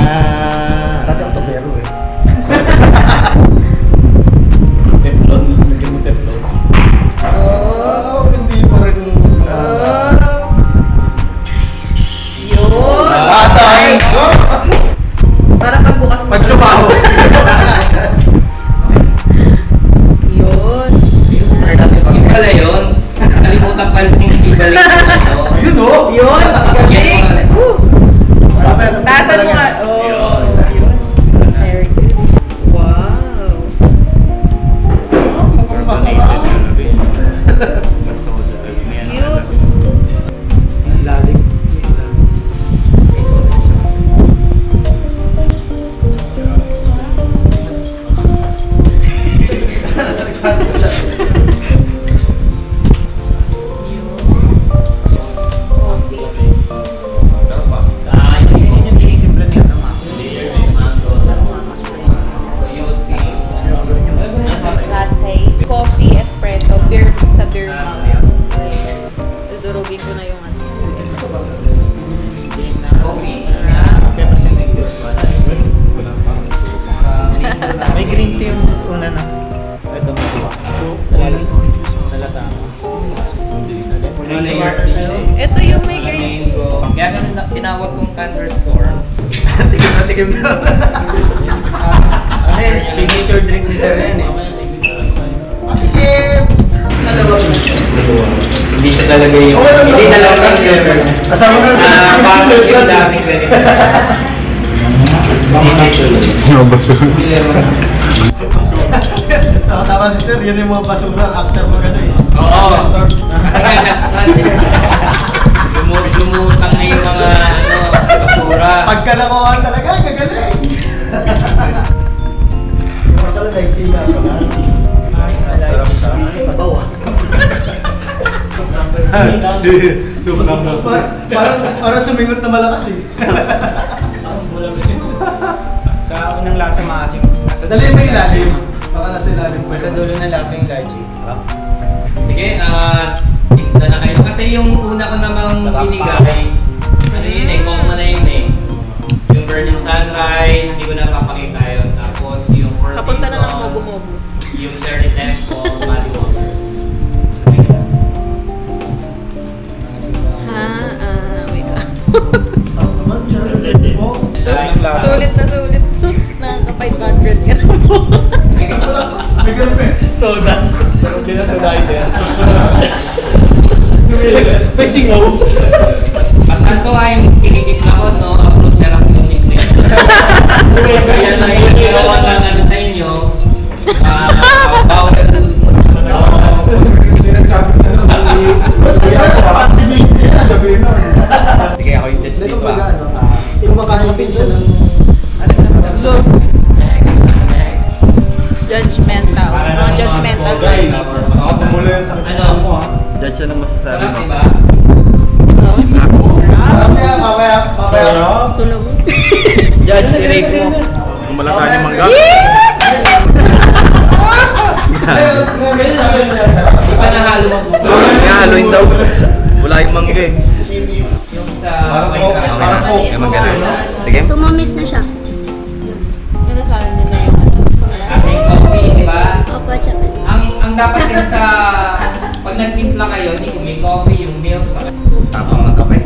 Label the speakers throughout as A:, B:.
A: Ah.
B: Dati ako tobero eh.
A: Teflon. Lagyan mo teflon.
B: Oh, hindi pa rin.
C: Yun!
B: Atay!
C: Para pagbukas mo.
B: Pagsumaho.
C: Yun.
D: Yung pala yun. Nakalimutan pa rin yung ibalik yung ano.
B: Ayun o.
C: Yun! Galing! Tasan mo nga.
D: Yun.
C: Very good. Wow!
B: Mukhang masarap.
C: Cute!
B: Lalim.
C: Latte. Coffee, espresso, beer sa beer. Dudurugin ko na yung ano.
A: May green tea yung una na. Ito mo. Nalasama.
C: Ito yung may green.
D: Kaya sa tinawag kong thunderstorm.
B: Tikim na.
A: Ano eh, signature drink ni Sir yan eh.
B: Tikim!
D: Hindi siya talaga yung... Hindi talaga yung flavor.
B: Kasama na
D: Bakit yung daming credit?
B: Nakatawa si Sir, yun yung mga basura. Actor mo gano'n eh.
D: Oo. Kasi lumutang na yung mga basura.
B: Pagkalakuhan talaga, gagaling! Yung pala nag-china pala. Sarap siya. Sabaw ah. Parang sumingot na malakas eh.
A: Sa unang lasa maasim.
B: Dali mo yung lalim. Baka nasa ilalim pa.
A: Sa dulo ng lasa yung lychee.
D: Sige, tignan na kayo. Kasi yung una ko namang binigay, ano yun eh, common na yun eh. Yung Virgin Sunrise, hindi ko na papakita yun. Tapos yung Four Seasons.
C: Kapunta na ng mogu-mogu.
D: Yung Shirley Temple, Muddy Water.
C: Wait lang.
A: Lasa.
C: Sulit na sulit. Nakaka 500 ka na po.
B: May ganun eh.
A: Soda. Hindi na soda isa yan. May singaw.
D: Pasan ko ay kinikip na ko, no? Upload na lang yung nickname. Kaya na yung ginawa ng ano sa inyo. Bawal.
A: Sige, ako yung dead
B: Dito
A: sleep
B: ba?
A: pa.
B: Kung makakapin siya ng...
C: So, judgmental. Mga judgmental tayo dito.
B: Nakapumulo yan sa
D: Ano?
B: mo ha.
A: Dad siya ng masasabi
D: Sarap,
A: mo.
D: diba?
B: Mamaya.
C: Tulog.
A: Judge, i-rate mo. Kung malasahan yung mangga.
D: Di pa nahalo mo po.
A: Kaya haluin daw. Wala yung mangga eh.
D: Yung sa
B: Parang
D: white
B: coke.
D: rice.
B: Parang coke.
A: Kaya mangga na. Sige.
E: Tumamis na siya.
C: Nalasahan niya na yung ano.
D: Ating coffee, di ba?
E: Opo, tsaka.
D: Ang dapat din sa pag nagtimpla kayo, hindi kung may coffee, yung milk, sa
A: Tapang ng kape.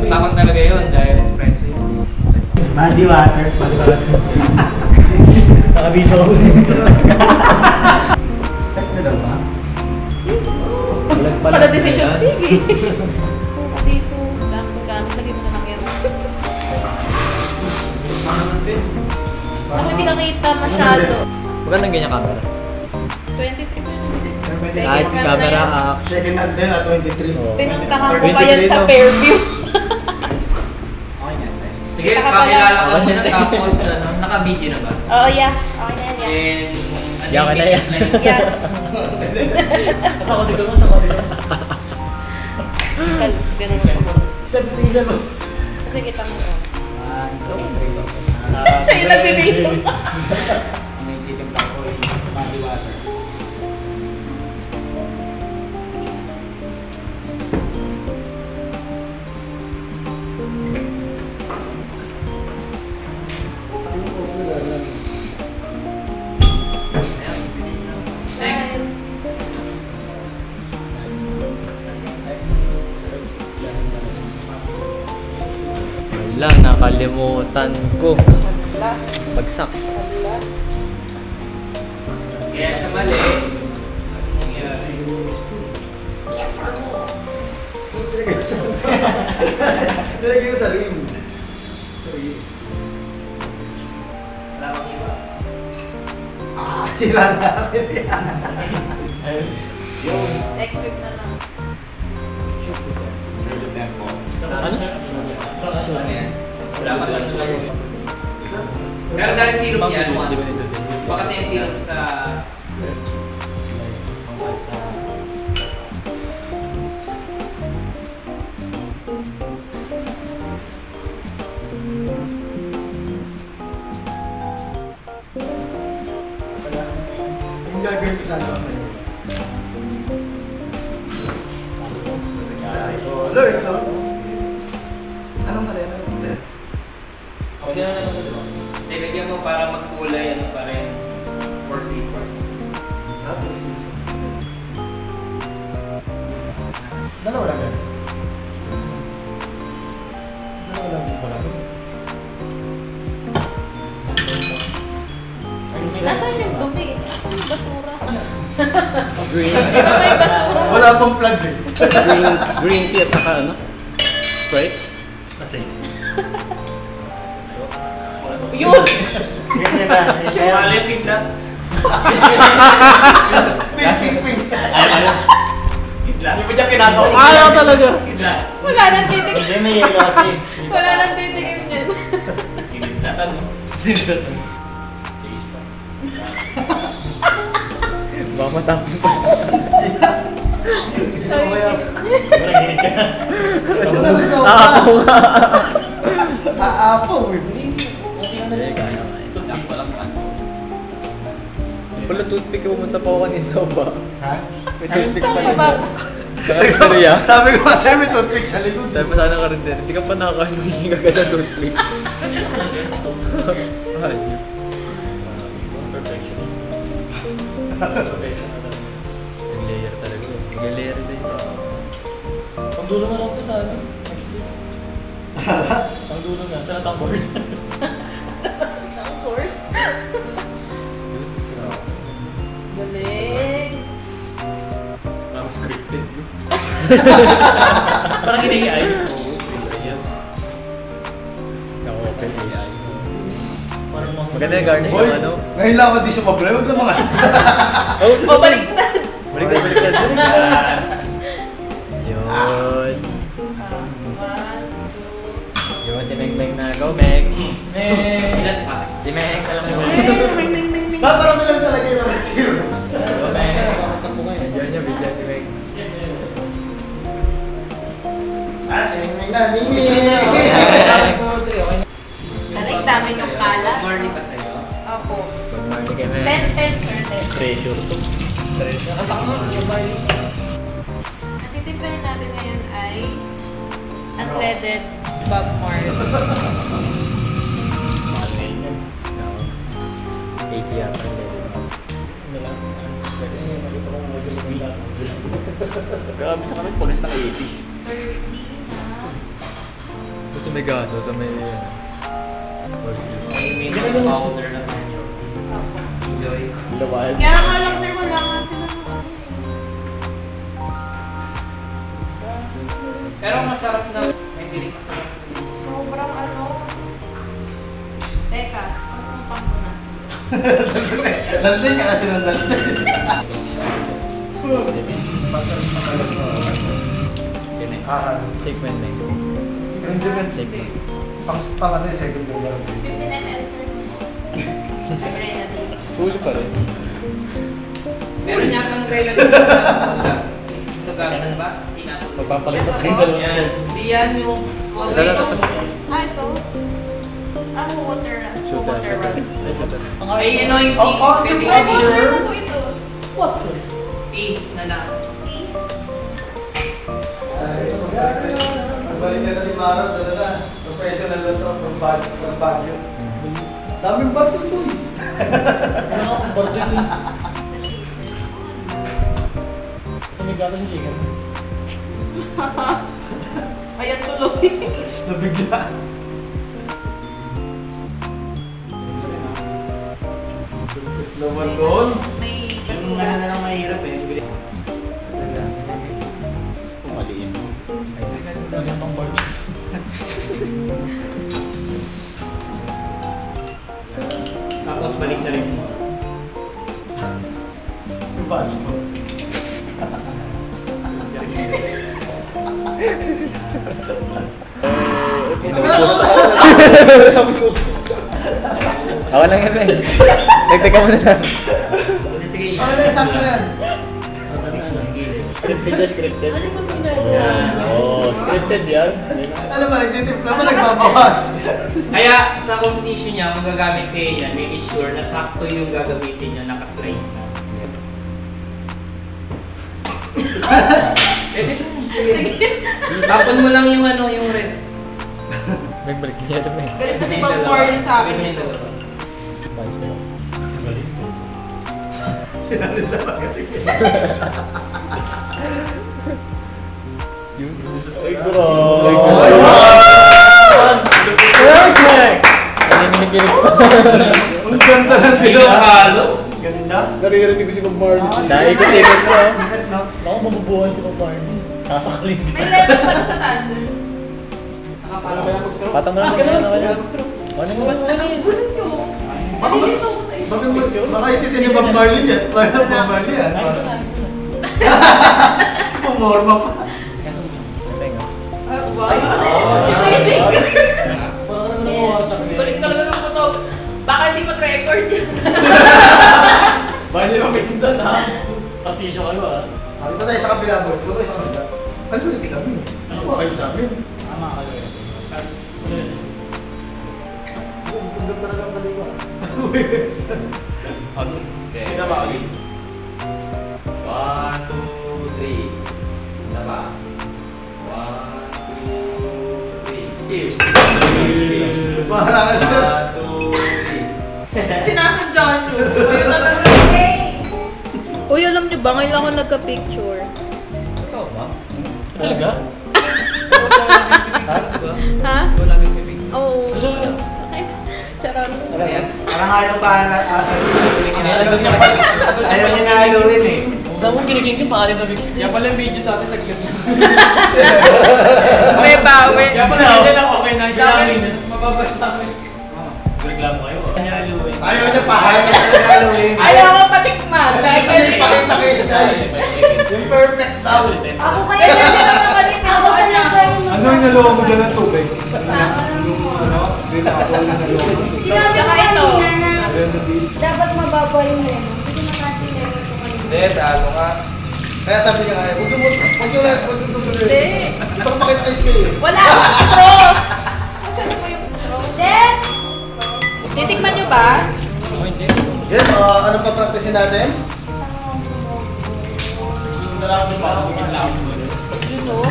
D: tapang talaga yun dahil espresso yun.
A: Muddy water. Nakabiso ko.
B: Start na daw ba?
C: Pala decision, sige. Dito, dami ng gamit. Lagay mo na lang yan. Ako hindi ka kita masyado.
A: Magandang ganyan camera.
C: 23 pa yun.
A: Lights,
C: Second hand na
A: camera,
C: yun.
A: action.
B: Second hand din at 23.
C: Pinuntahan ko pa yan sa
A: 23
C: Fairview.
A: Okay na.
D: Sige,
C: Kita ka pala.
D: pakilala ko muna tapos naka-video na ba?
C: Oo, yeah. Okay na yan.
D: And
A: Yakan na yan.
C: Yan.
A: Sa kodi ko, sa kodi ko.
C: Ganun ako.
A: Sabi mo.
C: Kasi kita mo.
A: 1, 2, 3.
C: Siya yung nagbibigay.
A: Ang naititimpla ko is muddy water.
E: nakalimutan ko.
C: Wala.
E: Bagsak.
C: Wala.
D: Kaya siya mali. Ano nangyari?
B: Nilagay mo sa rim.
D: Wala kang iba.
B: Sira na akin yan.
C: Next week na lang.
E: Ano?
D: Wala pa lang lang. Pero dahil syrup yan, baka kasi yung syrup sa...
B: Yung gagawin ko sana ako. Colors, oh. Anong mali? Anong mali?
D: Nilagyan mo para magkulay, ano pa rin, Four Seasons.
B: Four Seasons. Dalawa lang yan. Dalawa lang din pala.
C: Nasaan yung dumi? Nasaan yung basura?
E: Green.
C: Di ba may basura?
B: Wala pang plug eh.
E: Green tea at saka ano? Sprite?
D: Kasi.
C: Yun!
A: Ganyan na.
D: Malipig na.
B: Pink.
D: Kidlat. Hindi mo dyan kinatawa.
E: Ayaw talaga!
D: Kidlat.
C: Wala nang titigim.
A: Hindi may yelo kasi.
C: Wala nang titigim yan.
D: Kidlatan.
E: Baka matapos pa.
B: Aapaw nga. Aapaw eh.
D: Sakto lang sakto.
E: Wala toothpick, pumunta pa ako kanina sa baba.
B: Ha?
E: May toothpick
C: Saan
E: pa
C: ka
E: rin.
C: ba?
E: Kaya
B: Sabi ko kasi may toothpick sa likod.
E: Sabi pa sana ka rin din, hindi ka pa nakakahingi ka ganda toothpick. Ay. Nag-layer talaga. Nag-layer din.
F: Ang dulo nga lang ito sa ano? Next week. Ang dulo nga, sa Natambors.
C: Of course. Galing.
F: Parang scripted. Parang hindi ay.
E: Naka-open AI.
F: Parang mga...
E: Maganda yung garnish
B: Hoy,
E: yung ano.
B: ngayon lang ako di sumablay. Huwag naman.
E: Oh,
C: Pabaliktad.
E: Baliktad. Yun.
C: One,
E: Yun, si Meng Meng na. Go, Meng.
D: Ilan pa?
E: Si Meng, alam mo.
B: Parang lang talaga yung mga zeros.
E: Go, Meng. Bigyan niya, bigyan si Meng.
B: Singing na, ningin.
C: Tarik dami yung kala.
D: Good morning pa sa'yo.
C: Opo.
E: Good morning kay Meng.
C: 10 sir, 10.
E: Treasure to.
C: Ang titimplahin natin ngayon ay unleaded Bob Marley.
E: 80 yata. Grabe sa kami, pagas ng 80.
C: 30 na.
E: Gusto may gaso, sa may...
D: May powder na tayo.
C: Opo.
D: Enjoy.
E: Lawag.
C: Kaya nga lang sir, wala nga sila ng ano.
D: Pero masarap na. Hindi rin masarap.
C: Sobrang ano. Teka, pagpumpang ko na.
B: Nandun ka natin ang nandun.
E: Shake man, Meng.
B: Hindi man.
E: Shake man.
B: Pang ano yung second layer.
C: 15 ml sir. Nag-grenadine.
E: Huli pa rin.
D: Meron yatang relative na tugasan ba? Tinapos.
E: Magpapalipat
C: Ito
E: rin
C: po?
E: dalawa.
D: Hindi yan yung...
E: Ito.
C: Ah, ito. Ah, water na.
E: Shoot
C: Water
E: that.
C: run.
D: Ay, ano yung
B: Oh, oh,
D: pwede
C: Ay,
D: yung
C: water na po ito.
F: What, sir?
D: tea na lang.
C: Tea.
B: Balik na ni Maro, talaga. Professional na to, from Baguio. Daming bato to eh.
F: Ano ako, birthday ko yun. Tumigatan yung chicken.
C: Ayan tuloy.
B: Nabigla. Naman doon.
C: May
A: Yung
C: basura.
A: na lang mahirap eh.
G: Maliin.
F: Lagyan pang board.
D: Tapos balik na rin mo.
B: Yung passport.
E: Ako lang yan eh. Nagteka mo na lang.
D: Sige,
B: Ano na yung sakto na yan?
F: Scripted na scripted.
C: Ano ba ginagawa?
F: Oh, scripted yan.
B: Alam mo, nagtitimpla pa, nagbabawas.
D: Kaya sa competition niya, kung gagamit kayo niyan, make sure na sakto yung gagamitin niyo, nakaslice na. Tapon mo lang yung ano, yung red.
E: Nagbalik niya naman eh.
C: Galit kasi pang porn sa akin
D: Ganyan
C: ito.
D: dalawa.
E: Vice mo.
B: Sinali na ba kasi?
F: Ay, bro.
E: Naninigilig pa.
B: Ang ganda ng
D: Pinahalo.
A: Ganda.
F: Naririnig ko si Bob Marley.
E: Naikot-ikot ko.
A: Bigat, no?
F: Ako mabubuhan si Bob Marley. Sasaklin.
C: May level pala sa taas.
D: Nakapalo ba yung
E: Patang mo lang
F: Kaya
E: naman
F: naman
E: ako.
F: sila.
E: Ano mo?
C: Gulit ko. Nalilito ko sa iyo.
B: Baka ititin ni Bob Marley yan. Baka Bob Marley yan.
F: Ayos na, ayos na.
B: Pumorma pa.
E: Tenga.
C: Wow.
F: Parang naman
C: Yes.
F: nawasak eh.
C: Balik talaga ng photo. Baka hindi mag-record yun.
F: Baka hindi naman pindan ha. Pasisyo kayo ha.
B: Sabi pa tayo sa kabila, boy. Doon tayo sa kabila. Ano ba hindi kami? Ano ba kayo sa amin?
F: Tama kayo eh. Ano yun?
B: Ang ganda talaga ang baliwa.
F: Hindi na ba ulit?
G: 1, 2, 3. Wala ba? 1, 2, 3. Cheers!
B: Para ka sir.
G: 1, 2, 3.
C: Sinasadya nyo. Ayun talaga. Uy, alam niyo ba? Ngayon ako nagka-picture.
G: Ito ba?
F: Talaga?
C: Ha?
G: Wala kang pipig.
C: Oo.
F: Wala.
C: Sakit. Charot.
G: Ano yan?
A: Parang ayaw pa ayaw niya na haluin eh.
F: Dami mong kiniking yung pangalim na mix.
G: Yan pala yung video sa atin sa clip.
C: May bawi.
G: Yan pala hindi lang okay na sa amin. Mas mababay sa amin.
F: Reklamo kayo ah.
A: Ayaw niya haluin.
B: Ayaw niya pa.
A: Ayaw niya haluin.
C: Ayaw ko patikman.
B: Kasi ipakita kayo sa yung perfect daw.
H: Ako
C: Kaya
H: kaya
C: hindi naman patikman
H: ako
C: ko niya.
H: talaga yung
B: Ano yung naloko mo dyan ng tubig? Ano? Binakaw na naloko.
H: Sinabi ko
C: Saka ito.
H: kanina na dapat mababa yung lemon. Kasi makati lemon ko kanina.
G: Hindi, talo ka.
B: Kaya sabi niya kaya, huwag yung tutuloy.
C: Hindi.
B: Gusto ko makita kayo kayo.
C: Wala akong straw. Saan po yung straw?
H: Dad!
C: Titikman niyo ba?
B: Yan, ano pa practicein natin?
C: Yun o.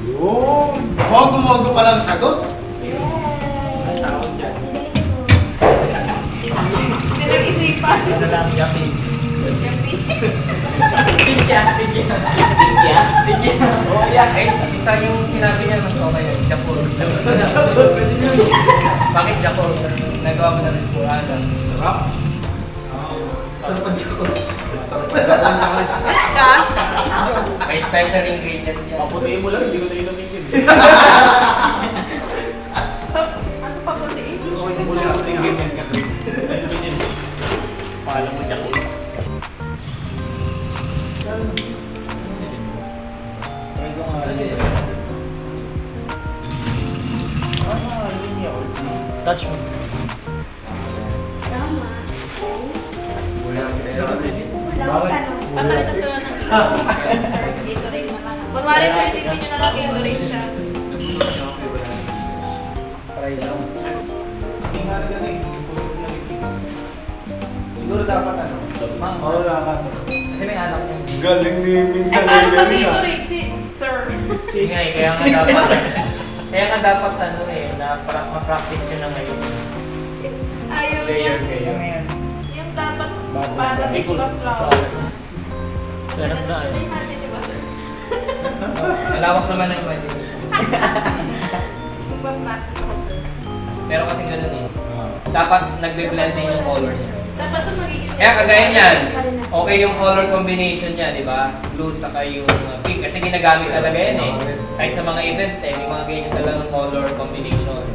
B: Yung mogo-mogo pa lang sagot.
C: Hindi nag-isipan.
A: Ano lang, yapi.
G: Oo, yeah. Eh, isa yung sinabi niya, mas okay yun. Japol. Bakit Japol? Nagawa mo na rin po. Sarap.
B: Sarap ang jakot.
C: Ka?
G: May special ingredient yan.
F: Paputiin mo lang, hindi ko na inatingin.
C: Ano pa puti?
F: Ingredient ka. Paalam mo dyan ko. Touch mo.
H: Tama.
G: Wala
H: Walang tanong.
C: Papalitan ko lang ng sir. Dito rin naman. Kunwari sir, isipin nyo na lang dito rin siya.
A: Try lang. Hindi nga rin ganun eh. Siguro dapat ano?
B: Oo, wala ka.
G: Kasi may anak niya.
B: Galing ni minsan
C: Eh, paano
B: na
C: pa
B: yan.
C: dito rin si sir?
G: Ingay, kaya nga dapat ano eh, na ma-practice nyo na ngayon.
C: Ayaw
D: player kayo.
A: Ano yan?
C: Yung dapat para
D: Bicol
C: flower.
F: Sarap na
C: Sa
F: eh.
C: imagine, di ba, sir?
D: Malawak naman ang imagination.
C: Magpa-practice ako, sir.
D: Pero kasing ganun eh. Dapat nagbe-blend din yung color niya.
C: Dapat ito magiging...
D: Kaya kagaya niyan, okay yung color combination niya, di ba? Blue saka yung pink. Kasi ginagamit talaga yan eh. Kahit sa mga event eh, may mga ganyan talagang color combination.